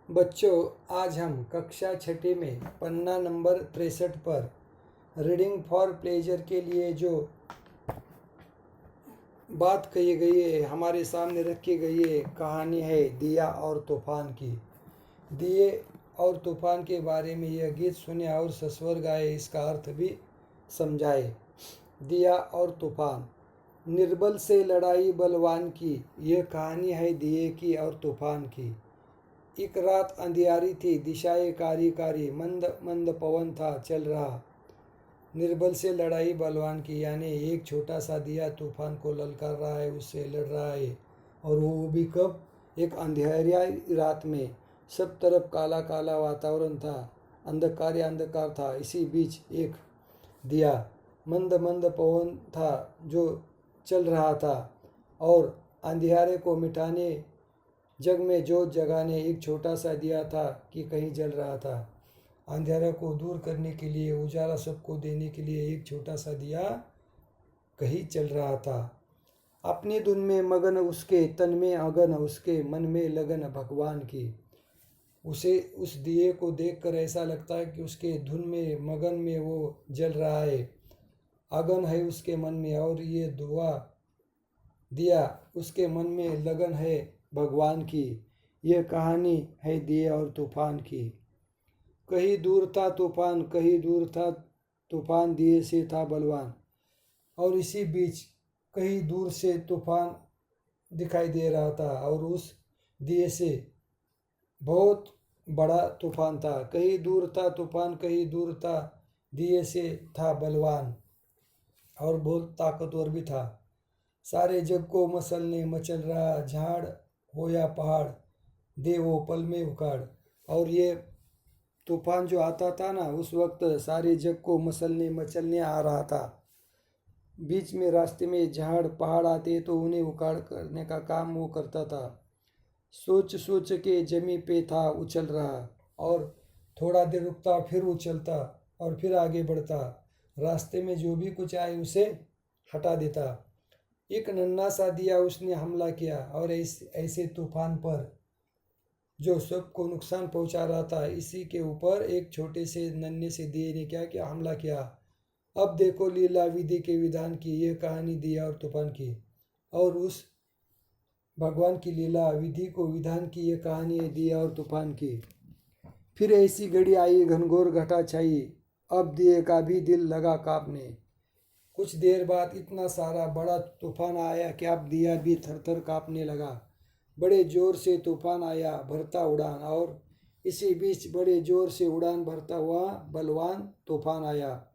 बच्चों, आज हम कक्षा छठी में पन्ना नंबर 63 पर रीडिंग फॉर प्लेजर के लिए जो बात कही गई है, हमारे सामने रखी गई है, कहानी है दिया और तूफान की। दिए और तूफान के बारे में यह गीत सुने और सस्वर गाए, इसका अर्थ भी समझाए। दिया और तूफान। निर्बल से लड़ाई बलवान की, यह कहानी है दिए की और तूफान की। एक रात अंधियारी थी, दिशाएं कारी कारी, मंद मंद पवन था चल रहा। निर्बल से लड़ाई बलवान की, यानी एक छोटा सा दिया तूफान को ललकार रहा है, उससे लड़ रहा है। और वो भी कब? एक अंधेरी रात में। सब तरफ काला काला वातावरण था, अंधकार या अंधकार था। इसी बीच एक दिया, मंद मंद पवन था जो चल रहा था, और अंधियारे को मिटाने, जग में जोत जगाने एक छोटा सा दिया था कि कहीं जल रहा था। अंधेरा को दूर करने के लिए, उजाला सबको देने के लिए एक छोटा सा दिया कहीं चल रहा था। अपनी धुन में मगन उसके तन में अगन, उसके मन में लगन भगवान की। उसे उस दिए को देखकर ऐसा लगता है कि उसके धुन में मगन में वो जल रहा है, अगन है उसके मन में, और ये दुआ दिया उसके मन में लगन है भगवान की। यह कहानी है दिए और तूफान की। कहीं दूर था तूफान, कहीं दूर था तूफान, दिए से था बलवान। और इसी बीच कहीं दूर से तूफान दिखाई दे रहा था, और उस दिए से बहुत बड़ा तूफान था। कहीं दूर था तूफान, कहीं दूर था, दिए से था बलवान, और बहुत ताकतवर भी था। सारे जग को मसलने मचल रहा, झाड़ हो या पहाड़, दे वो पल में उखाड़। और ये तूफान जो आता था ना, उस वक्त सारे जग को मसलने मचलने आ रहा था। बीच में रास्ते में झाड़ पहाड़ आते तो उन्हें उखाड़ करने का काम वो करता था। सोच सोच के जमी पे था उछल रहा, और थोड़ा देर रुकता, फिर उछलता, और फिर आगे बढ़ता। रास्ते में जो भी कुछ आए उसे हटा देता। एक नन्हा सा दिया उसने हमला किया, और ऐसे तूफान पर जो सबको नुकसान पहुंचा रहा था, इसी के ऊपर एक छोटे से नन्हे से दिए ने क्या किया? हमला किया। अब देखो लीला विधि के विधान की, यह कहानी दिया और तूफान की। और उस भगवान की लीला विधि को विधान की, यह कहानी है दिया और तूफान की। फिर ऐसी घड़ी आई, घनघोर घटा छाई, अब दिए का भी दिल लगा कांपने। कुछ देर बाद इतना सारा बड़ा तूफान आया कि अब दिया भी थर थर कांपने लगा। बड़े जोर से तूफान आया, भरता उड़ान, और इसी बीच बड़े जोर से उड़ान भरता हुआ बलवान तूफान आया।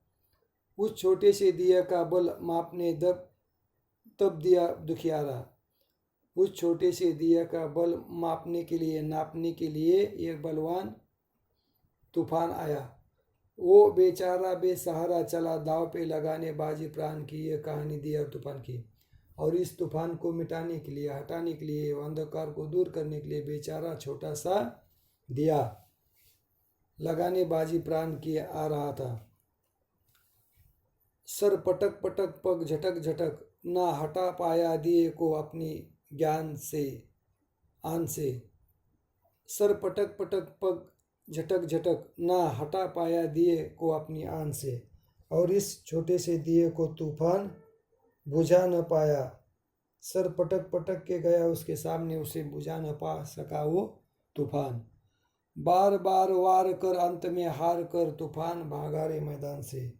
उस छोटे से दिया का बल मापने तब दिया दुखियारा। उस छोटे से दिया का बल मापने के लिए, नापने के लिए एक बलवान तूफान आया। वो बेचारा बेसहारा चला, दाव पे लगाने बाजी प्राण की। यह कहानी दिया और तूफान की। और इस तूफान को मिटाने के लिए, हटाने के लिए, अंधकार को दूर करने के लिए बेचारा छोटा सा दिया लगाने बाजी प्राण की आ रहा था। सर पटक पटक पग झटक झटक, ना हटा पाया दिए को अपनी ज्ञान से, आन से। सर पटक पटक पग झटक झटक, ना हटा पाया दिए को अपनी आन से। और इस छोटे से दिए को तूफान बुझा न पाया। सर पटक पटक के गया उसके सामने, उसे बुझा न पा सका वो तूफान। बार बार वार कर अंत में हार कर, तूफान भागा रे मैदान से।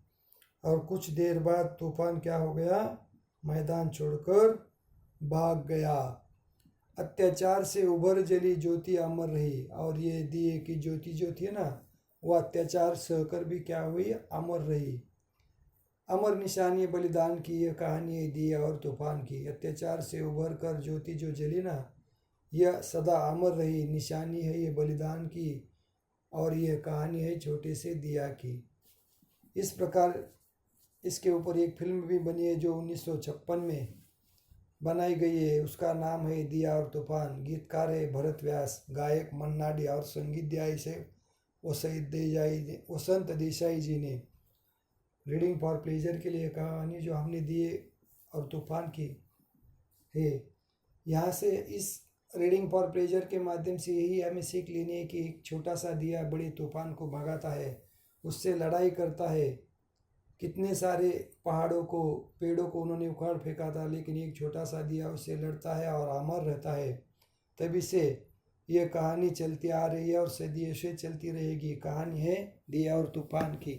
और कुछ देर बाद तूफान क्या हो गया? मैदान छोड़कर भाग गया। अत्याचार से उभर जली ज्योति अमर रही। और ये दिए की ज्योति जो थी ना, वो अत्याचार सहकर भी क्या हुई? अमर रही। अमर निशानी बलिदान की, यह कहानी है दिया और तूफान की। अत्याचार से उभर कर ज्योति जो जली ना, यह सदा अमर रही, निशानी है ये बलिदान की। और यह कहानी है छोटे से दिया की। इस प्रकार इसके ऊपर एक फिल्म भी बनी है जो 1956 में बनाई गई है। उसका नाम है दिया और तूफान। गीतकार है भरत व्यास, गायक मन्ना डे, और संगीत दिया इसे वसंत देसाई जी ने। रीडिंग फॉर प्लेजर के लिए कहानी जो हमने दिए और तूफान की है। यहाँ से इस रीडिंग फॉर प्लेजर के माध्यम से यही हमें सीख लेनी है कि एक छोटा सा दिया बड़े तूफान को भगाता है, उससे लड़ाई करता है। कितने सारे पहाड़ों को, पेड़ों को उन्होंने उखाड़ फेंका था, लेकिन एक छोटा सा दिया उससे लड़ता है और अमर रहता है। तभी से यह कहानी चलती आ रही है और सदियों से चलती रहेगी। कहानी है दिया और तूफान की।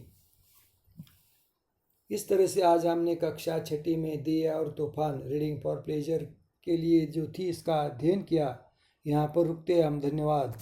इस तरह से आज हमने कक्षा 6ठी में दिया और तूफान रीडिंग फॉर प्लेजर के लिए जो थी इसका अध्ययन किया। यहाँ पर रुकते हैं हम। धन्यवाद।